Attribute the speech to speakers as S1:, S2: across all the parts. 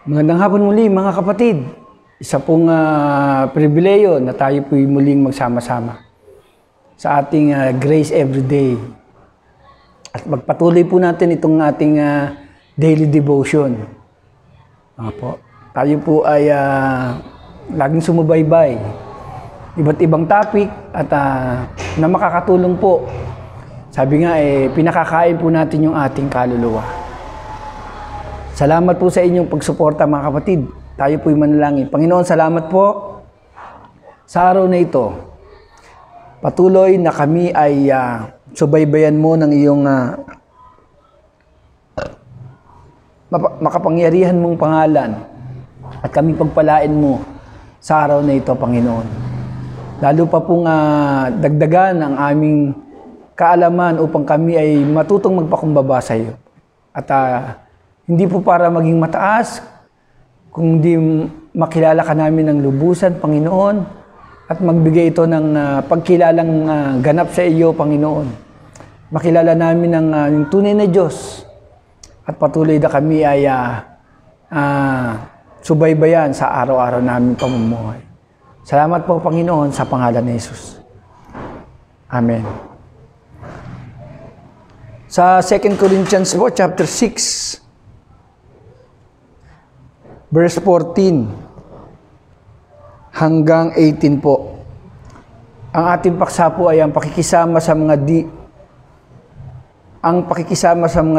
S1: Magandang hapon muli mga kapatid. Isa pong pribileyo na tayo po'y muling magsama-sama sa ating Grace Everyday. At magpatuloy po natin itong ating daily devotion. Tayo po ay laging sumubaybay. Iba't ibang topic at na makakatulong po. Sabi nga pinakakain po natin yung ating kaluluwa. Salamat po sa inyong pagsuporta mga kapatid. Tayo po'y manalangin. Panginoon, salamat po sa araw na ito. Patuloy na kami ay subaybayan mo ng iyong makapangyarihan mong pangalan at kami pagpalain mo sa araw na ito, Panginoon. Lalo pa pong dagdagan ang aming kaalaman upang kami ay matutong magpakumbaba sa iyo. At hindi po para maging mataas, kundi makilala ka namin ng lubusan, Panginoon, at magbigay ito ng pagkilalang ganap sa iyo, Panginoon. Makilala namin ng tunay na Diyos at patuloy na kami ay subaybayan sa araw-araw namin pamumuhay. Salamat po, Panginoon, sa pangalan ni Jesus. Amen. Sa 2 Corinthians po, chapter 6, verse 14 hanggang 18 po. Ang ating paksa po ay ang pakikisama sa mga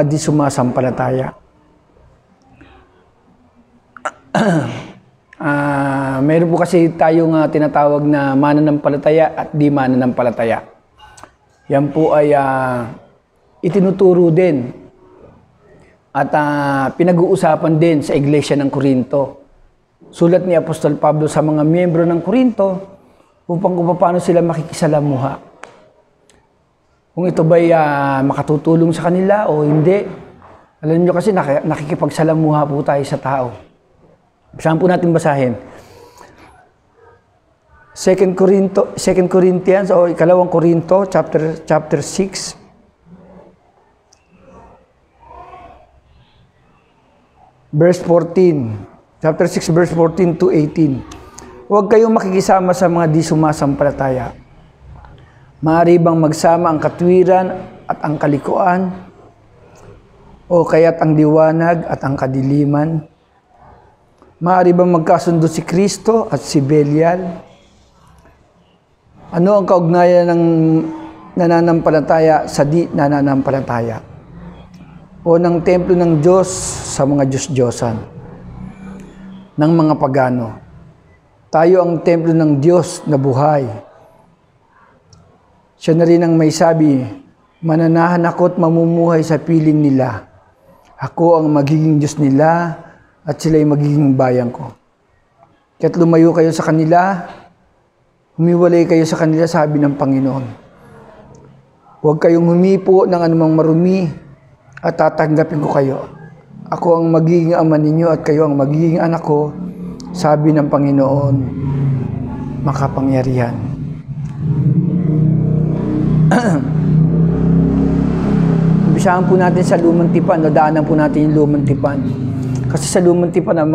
S1: di sumasampalataya. Meron po kasi tayong tinatawag na mananampalataya at di mananampalataya. Yan po ay itinuturo din at pinag-uusapan din sa Iglesia ng Corinto. Sulat ni Apostol Pablo sa mga miyembro ng Corinto upang kung paano sila makikisalamuha. Kung ito ba'y makatutulong sa kanila o hindi. Alam niyo kasi nakikipagsalamuha po tayo sa tao. Saan po natin basahin? 2 Corinthians o 2 Corinto chapter 6. Verse 14, chapter 6, verse 14 to 18. Huwag kayong makikisama sa mga di sumasampalataya. Maaari bang magsama ang katwiran at ang kalikuan? O kaya't ang liwanag at ang kadiliman? Maaari bang magkasundo si Kristo at si Belial? Ano ang kaugnayan ng nananampalataya sa di nananampalataya? O ng templo ng Diyos sa mga Diyos-Diyosan, ng mga pagano. Tayo ang templo ng Diyos na buhay. Siya na rin ang may sabi, mananahan ako at mamumuhay sa piling nila. Ako ang magiging Diyos nila at sila'y magiging bayan ko. Kaya't lumayo kayo sa kanila, humiwalay kayo sa kanila, sabi ng Panginoon. Huwag kayong humipo ng anumang marumi, at tatanggapin ko kayo. Ako ang magiging ama ninyo at kayo ang magiging anak ko, sabi ng Panginoon makapangyarihan. Umpisahan po natin sa lumang tipan, daanan po natin yung lumang tipan. Kasi sa lumang tipan, ang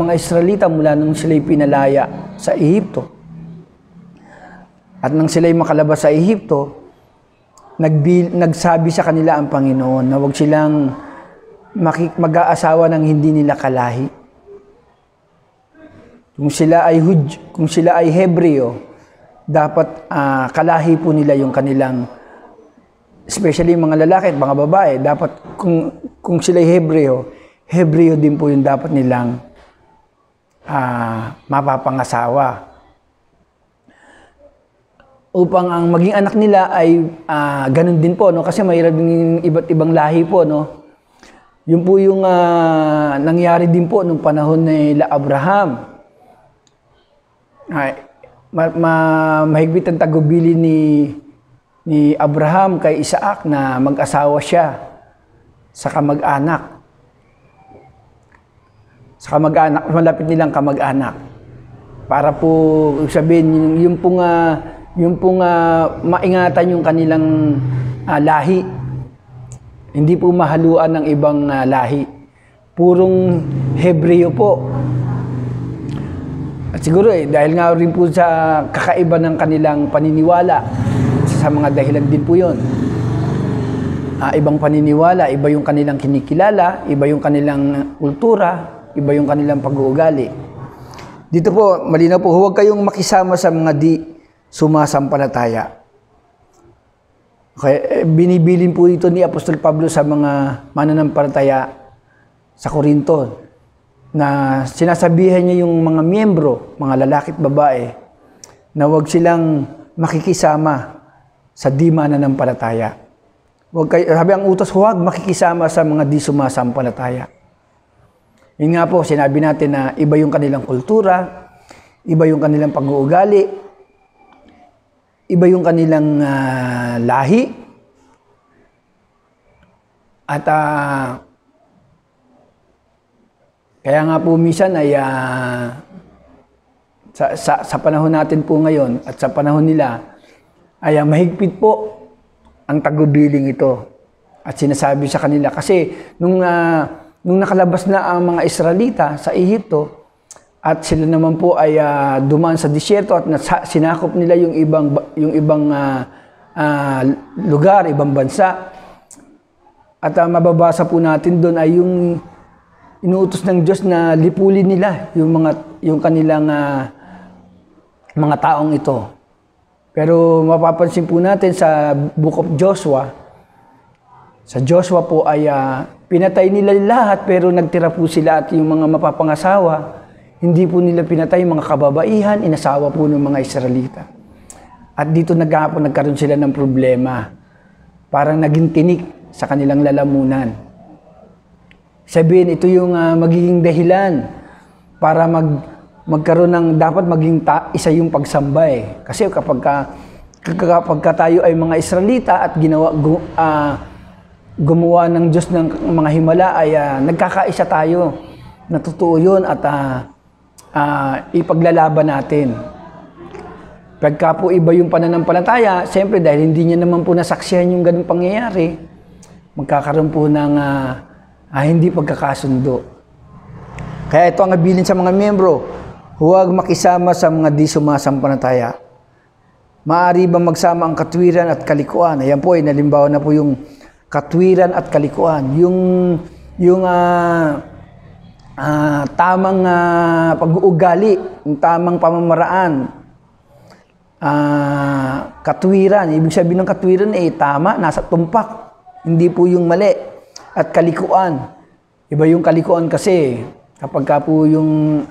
S1: mga Israelita mula nung sila'y pinalaya sa Ehipto. At nang sila'y makalabas sa Ehipto, nagsabi sa kanila ang Panginoon na huwag silang mag-aasawa ng hindi nila kalahi. Kung sila ay Hebreo, dapat kalahi po nila yung kanilang, especially mga lalaki at mga babae, dapat kung sila ay Hebreo din po yung dapat nilang mapapangasawa. Upang ang maging anak nila ay ganun din po, no? Kasi mayroon din iba't ibang lahi po, no? Yun po yung nangyari din po nung panahon ni Abraham. Mahigpit ang tagubili ni Abraham kay Isaac na mag-asawa siya sa kamag-anak. Malapit nilang kamag-anak. Para po sabihin, yung pong maingatan yung kanilang lahi. Hindi po mahaluan ng ibang lahi. purong Hebreo po. At siguro dahil nga rin po sa kakaiba ng kanilang paniniwala, sa mga dahilan din po yun. Ibang paniniwala, iba yung kanilang kinikilala, iba yung kanilang kultura, iba yung kanilang pag-uugali. Dito po, malinaw po, huwag kayong makisama sa mga di sumasampalataya. Okay, binibilin po ito ni Apostol Pablo sa mga mananampalataya sa Korinto, na sinasabihan niya yung mga miyembro, mga lalaki at babae, na huwag silang makikisama sa di mananampalataya. Sabi ang utos, huwag makikisama sa mga di sumasampalataya. Yun nga po, sinabi natin na iba yung kanilang kultura, iba yung kanilang pag-uugali, iba yung kanilang lahi, at kaya nga po minsan ay sa panahon natin po ngayon at sa panahon nila ay mahigpit po ang tagubilin ito. At sinasabi sa kanila kasi nung nakalabas na ang mga Israelita sa Ehipto at sila naman po ay dumaan sa disyerto at sinakop nila yung ibang lugar, ibang bansa. At mababasa po natin doon ay yung inuutos ng Diyos na lipulin nila yung kanilang mga taong ito. Pero mapapansin po natin sa Book of Joshua, sa Joshua po ay pinatay nila lahat pero nagtira po sila at yung mga mapapangasawa, hindi po nila pinatay mga kababaihan, inasawa po ng mga Israelita. At dito nagkaroon sila ng problema. Parang naging tinik sa kanilang lalamunan. Sabihin, ito yung magiging dahilan para magkaroon ng dapat maging isa yung pagsamba eh. Kasi kapag tayo ay mga Israelita at gumawa ng Diyos ng mga himala ay nagkakaisa tayo. Natutuo yun at ipaglalaban natin. Pagka po iba yung pananampalataya, siyempre dahil hindi niya naman po nasaksihan yung ganung pangyayari, magkakaroon po ng hindi pagkakasundo. Kaya ito ang abilin sa mga miyembro, huwag makisama sa mga di sumasampalataya. Maaari ba magsama ang katwiran at kalikuan? Ayan po, nalimbawa na po yung katwiran at kalikuan. Yung tamang pag-uugali, yung tamang pamamaraan. Katwiran, ibig sabihin ng katwiran tama, nasa tumpak. Hindi po yung mali. At kalikuan. Iba yung kalikuan kasi, kapag ka po yung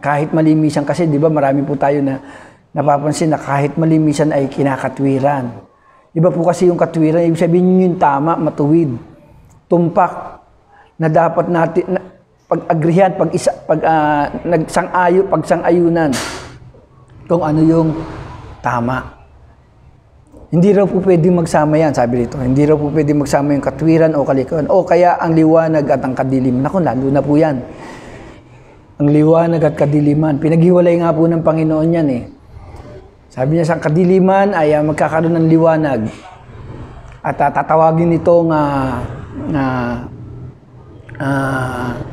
S1: kahit malimisan kasi, di ba marami po tayo na napapansin na kahit malimisan ay kinakatwiran. Iba po kasi yung katwiran, ibig sabihin yung tama, matuwid, tumpak, na dapat natin pag-agrihan, pagsang-ayunan kung ano yung tama. Hindi raw po pwedeng magsama yan, sabi dito. Hindi raw po pwedeng magsama yung katwiran o kalikuan. O kaya ang liwanag at ang kadiliman. Naku, lalo na po yan. Ang liwanag at kadiliman. Pinaghiwalay nga po ng Panginoon yan eh. Sabi niya sa kadiliman ay magkakaroon ng liwanag. At tatawagin itong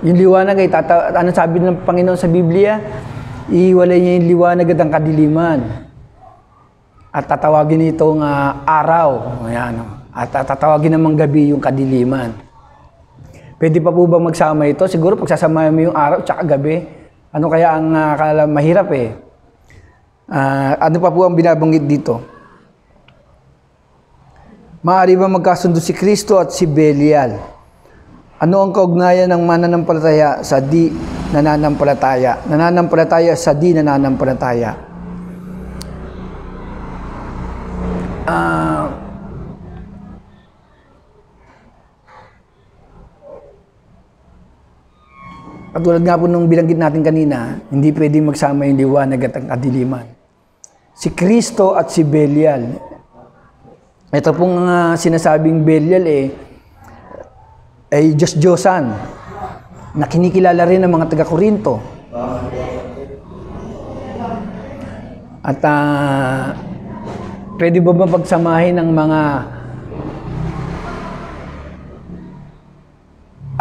S1: yung liwanag ay ano sabi ng Panginoon sa Biblia? Ihiwalay niya yung liwanag at ang kadiliman. At tatawagin itong araw. Ayan. At tatawagin namang gabi yung kadiliman. Pwede pa po ba magsama ito? Siguro pagsasamahin mo yung araw at gabi. Ano kaya ang mahirap eh? Ano pa po ang binabanggit dito? Maaari ba magkasundo si Kristo at si Belial? Ano ang kaugnayan ng mananampalataya sa di nananampalataya? Nananampalataya sa di nananampalataya. Katulad nga po nung bilanggit natin kanina, hindi pwedeng magsama yung liwanag at ang kadiliman. Si Kristo at si Belial. Ito pong sinasabing Belial ay Diyos-Diyosan na kinikilala rin ng mga taga-Korinto. At pwede ba pagsamahin ng mga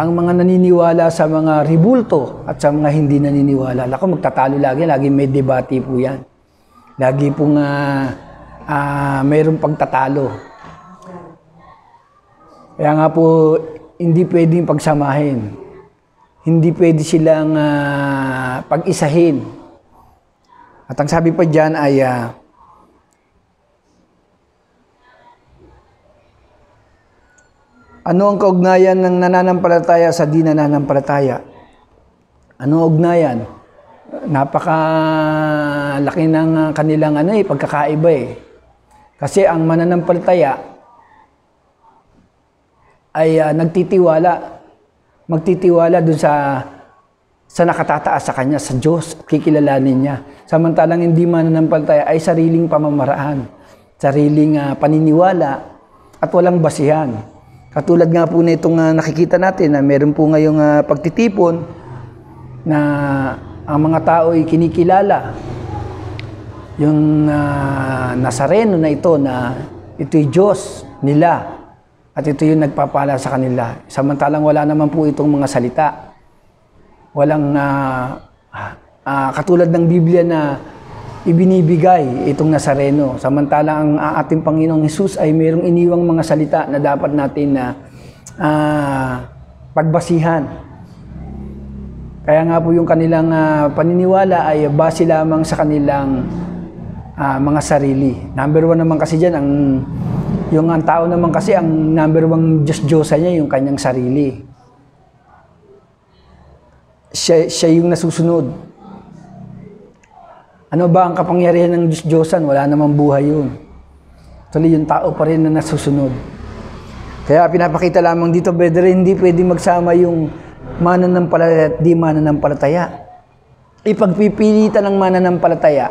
S1: ang mga naniniwala sa mga ribulto at sa mga hindi naniniwala. Ako, magtatalo lagi may debate po yan. Lagi pong mayroong pagtatalo. Kaya nga po, hindi pwedeng pagsamahin. Hindi pwede silang pag-isahin. At ang sabi pa dyan ay, ano ang kaugnayan ng nananampalataya sa di nananampalataya? Ano ang ugnayan? Napakalaki ng kanilang pagkakaiba eh. Kasi ang mananampalataya ay magtitiwala dun sa nakatataas sa kanya, sa Diyos, kikilalanin niya. Samantalang hindi mananampalataya ay sariling pamamaraan, sariling paniniwala at walang basihan. Katulad nga po na itong nakikita natin na meron po ngayong pagtitipon na ang mga tao ay kinikilala. Yung Nazareno na ito'y Diyos nila at ito yung nagpapala sa kanila. Samantalang wala naman po itong mga salita. Walang katulad ng Biblia na ibinibigay itong Nazareno. Samantalang ang ating Panginoong Hesus ay mayroong iniwang mga salita na dapat natin na pagbasihan. Kaya nga po yung kanilang paniniwala ay base lamang sa kanilang mga sarili. Number one naman kasi dyan, yung tao naman kasi, ang number one Diyos-Diyosa niya, yung kanyang sarili. Siya yung nasusunod. Ano ba ang kapangyarihan ng Diyos-Diyosan? Wala namang buhay yun. Tuloy yung tao pa rin na nasusunod. Kaya pinapakita lamang dito, brethren, hindi pwede magsama yung mananampalataya at di mananampalataya. Ipagpipilitan ng mananampalataya,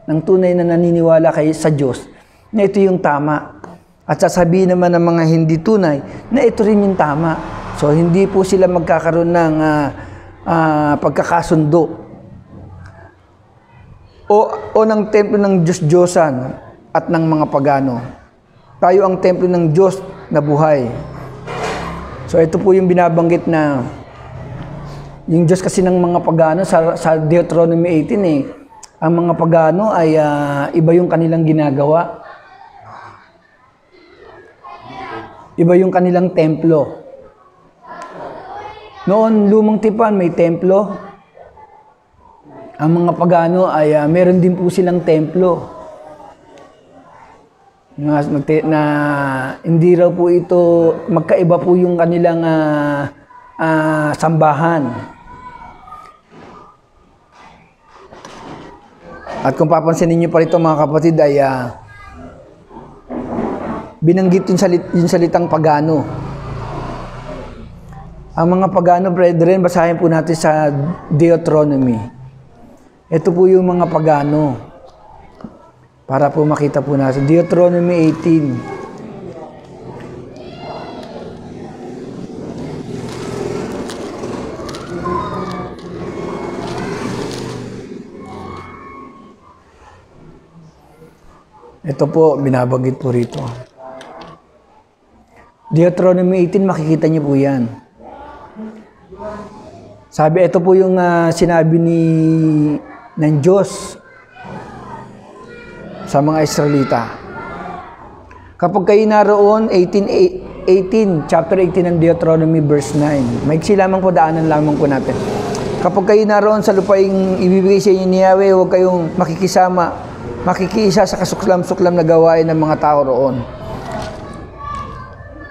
S1: ng tunay na naniniwala sa Diyos, na ito yung tama. At sasabihin naman ng mga hindi tunay, na ito rin yung tama. So, hindi po sila magkakaroon ng pagkakasundo. O ng templo ng Diyos-Diyosan at ng mga pagano. Tayo ang templo ng Diyos na buhay. So ito po yung binabanggit na yung Diyos kasi ng mga pagano sa Deuteronomy 18 ang mga pagano ay iba yung kanilang ginagawa. Iba yung kanilang templo. Noon, lumang tipan, may templo. Ang mga pagano ay meron din po silang templo. Na hindi raw po ito, magkaiba po yung kanilang sambahan. At kung papansinin niyo pa rito mga kapatid ay binanggit yung salitang pagano. Ang mga pagano, brethren, basahin po natin sa Deuteronomy. Ito po yung mga pagano. Para po makita po natin. Deuteronomy 18. Ito po, binabanggit po rito. Deuteronomy 18, makikita niyo po yan. Sabi, ito po yung sinabi ng Diyos sa mga Israelita. Kapag kayo naroon, chapter 18 ng Deuteronomy verse 9. Maiksi lamang po, daanan lamang po natin. Kapag kayo naroon sa lupaing ibibigay sa inyo ni Yahweh, huwag kayong makikiisa sa kasuklam-suklam na gawain ng mga tao roon.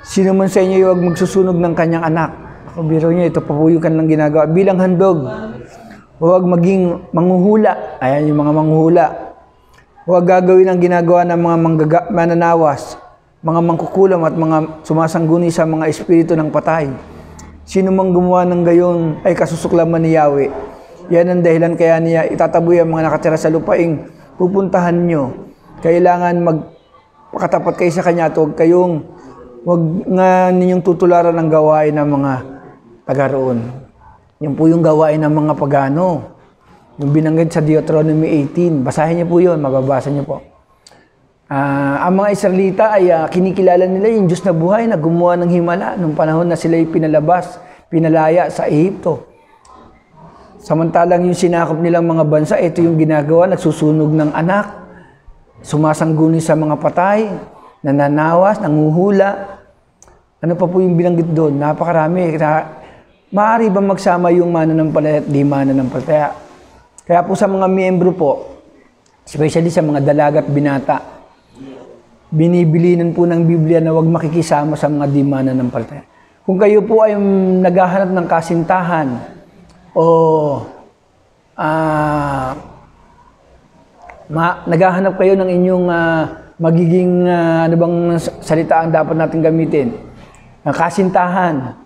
S1: Sino man sa inyo huwag magsusunog ng kanyang anak. Ako, biro niyo, ito pa po yung kanilang ginagawa. Bilang handog, huwag maging manghuhula. Ayan yung mga manghuhula. Huwag gagawin ang ginagawa ng mga mananawas, mga mangkukulam at mga sumasangguni sa mga espiritu ng patay. Sino mang gumawa ng gayon ay kasusuklaman ni Yahweh. Yan ang dahilan kaya niya itataboy ang mga nakatira sa lupaing pupuntahan nyo. Kailangan magpakatapat kayo sa Kanya at huwag nga ninyong tutularan ng gawain ng mga taga roon. Yan po yung gawain ng mga pagano. Yung binanggit sa Deuteronomy 18. Basahin niyo po yun, mababasa niyo po. Ang mga Israelita ay kinikilala nila yung Diyos na buhay na gumawa ng himala nung panahon na sila pinalabas pinalaya sa Ehipto. Samantalang yung sinakop nilang mga bansa, ito yung ginagawa, nagsusunog ng anak, sumasangguni sa mga patay, nananawas, nanguhula. Ano pa po yung binanggit doon? Napakarami. Maaari ba magsama yung mananampalataya at di mananampalataya? Kaya po sa mga miyembro po, especially sa mga dalaga at binata, binibilinan po ng Biblia na huwag makikisama sa mga di mananampalataya. Kung kayo po ay naghahanap ng kasintahan o naghahanap kayo ng inyong magiging ano bang salita ang dapat natin gamitin? Kasintahan,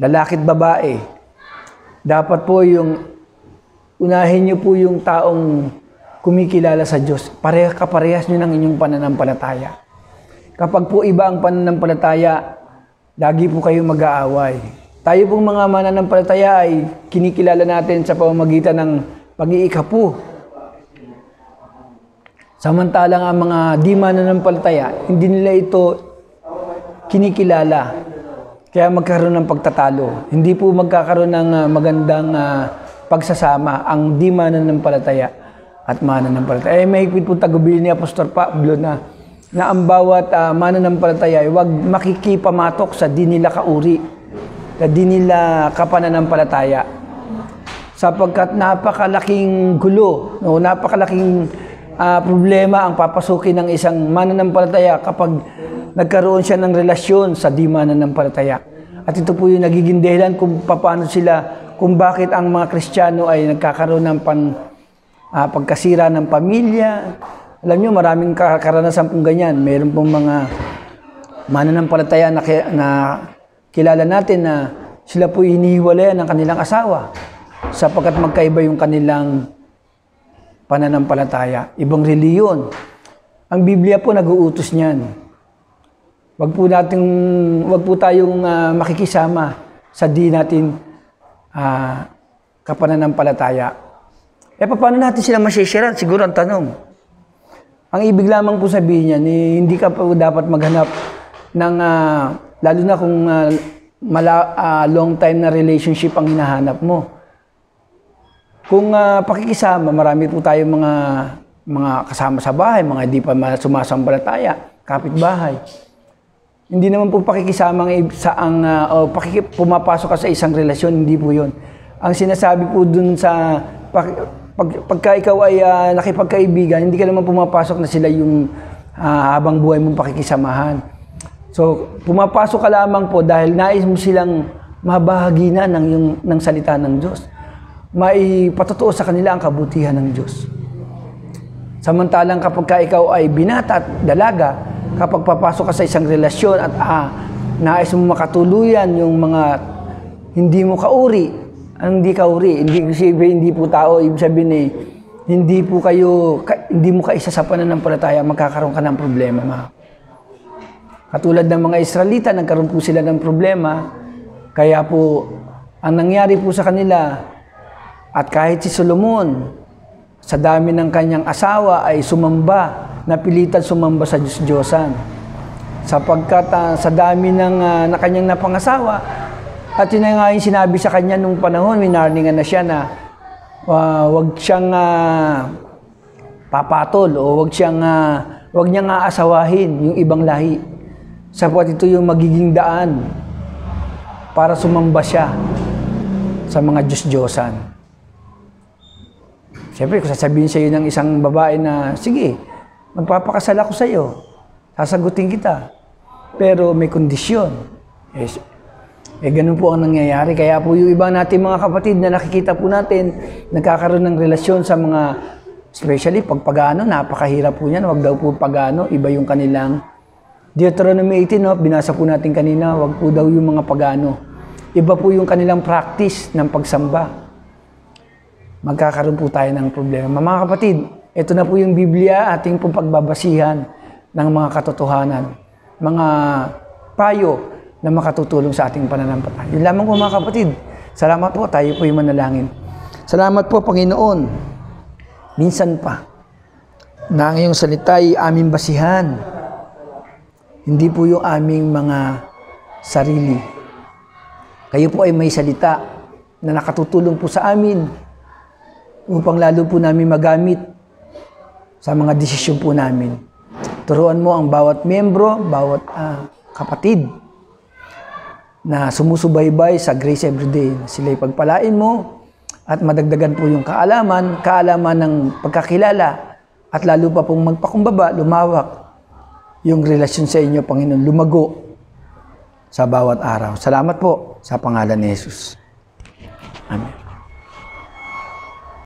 S1: lalaki at babae. Dapat po yung unahin niyo po yung taong kumikilala sa Diyos. Kaparehas niyo ng inyong pananampalataya. Kapag po iba ang pananampalataya, lagi po kayo mag-aaway. Tayo pong mga mananampalataya ay kinikilala natin sa pamamagitan ng pag-iikapu. Samantalang ang mga di mananampalataya, hindi nila ito kinikilala. Kaya magkaroon ng pagtatalo. Hindi po magkakaroon ng magandang pagsasama ang di mananampalataya at mananampalataya. Mahigpit po tagubilin ni Apostol Pablo na ang bawat mananampalataya ay huwag makikipamatok sa di nila kauri, sa di nila kapananampalataya. Sapagkat napakalaking gulo, napakalaking problema ang papasukin ng isang mananampalataya kapag nagkaroon siya ng relasyon sa di mananampalataya. At ito po yung nagiging dahilan kung kung bakit ang mga Kristiyano ay nagkakaroon ng pagkasira ng pamilya. Alam nyo, maraming karanasan pong ganyan. Meron pong mga mananampalataya na kilala natin na sila po hinihiwalayan ng kanilang asawa sapagkat magkaiba yung kanilang pananampalataya. Ibang reliyon. Ang Biblia po nag-uutos niyan. Wag po tayong makikisama sa di natin kapananampalataya. Paano natin sila masisira? Siguro ang tanong. Ang ibig lamang po sabihin niyan, hindi ka po dapat maghanap ng, lalo na kung long time na relationship ang hinahanap mo. Kung pakikisama, marami po tayong mga kasama sa bahay, mga di pa sumasampalataya, kapitbahay. Hindi naman po pakikisama pumapasok ka sa isang relasyon, hindi po yun. Ang sinasabi po dun sa pagka ikaw ay nakipagkaibigan, hindi ka naman pumapasok na sila yung habang buhay mong pakikisamahan. So, pumapasok ka lamang po dahil nais mo silang mabahagi na ng salita ng Diyos. Maipatutuo sa kanila ang kabutihan ng Diyos. Samantalang kapag ikaw ay binata at dalaga, kapag papasok ka sa isang relasyon at nais mo makatuluyan yung mga hindi mo kauri, hindi po tao, ibig sabihin hindi mo kaisa sa pananampalataya, magkakaroon ka ng problema. Katulad ng mga Israelita, nagkaroon po sila ng problema, kaya po ang nangyari po sa kanila, at kahit si Solomon, sa dami ng kanyang asawa ay napilitan sumamba sa Diyos-Diyosan. Sapagkat sa dami na kanyang napangasawa, at yun nga yung sinabi sa kanya nung panahon, winarningan na siya na wag siyang papatol o wag niyang aasawahin yung ibang lahi. Sapagkat ito yung magiging daan para sumamba siya sa mga Diyos-Diyosan. Siyempre, kung sasabihin sa iyo ng isang babae na, sige, magpapakasal ako sa iyo, sasagutin kita. Pero may kondisyon. Ganun po ang nangyayari. Kaya po yung iba natin mga kapatid na nakikita po natin, nagkakaroon ng relasyon sa mga, especially pag pagano, napakahirap po yan. Wag daw po pagano, iba yung kanilang Deuteronomy 18, binasa po natin kanina, wag po daw yung mga pagano. Iba po yung kanilang practice ng pagsamba. Magkakaroon po tayo ng problema. Mga kapatid, ito na po yung Biblia, ating pong pagbabasihan ng mga katotohanan, mga payo na makatutulong sa ating pananampalataya. Yun lamang po mga kapatid. Salamat po, tayo po yung manalangin. Salamat po, Panginoon. Minsan pa, na ang iyong salita ay aming basihan. Hindi po yung aming mga sarili. Kayo po ay may salita na nakatutulong po sa amin upang lalo po namin magamit sa mga desisyon po namin. Turuan mo ang bawat miyembro, bawat kapatid na sumusubaybay sa Grace Everyday. Sila'y pagpalain mo at madagdagan po yung kaalaman ng pagkakilala at lalo pa pong magpakumbaba, lumawak yung relasyon sa inyo, Panginoon, lumago sa bawat araw. Salamat po sa pangalan ni Jesus. Amen.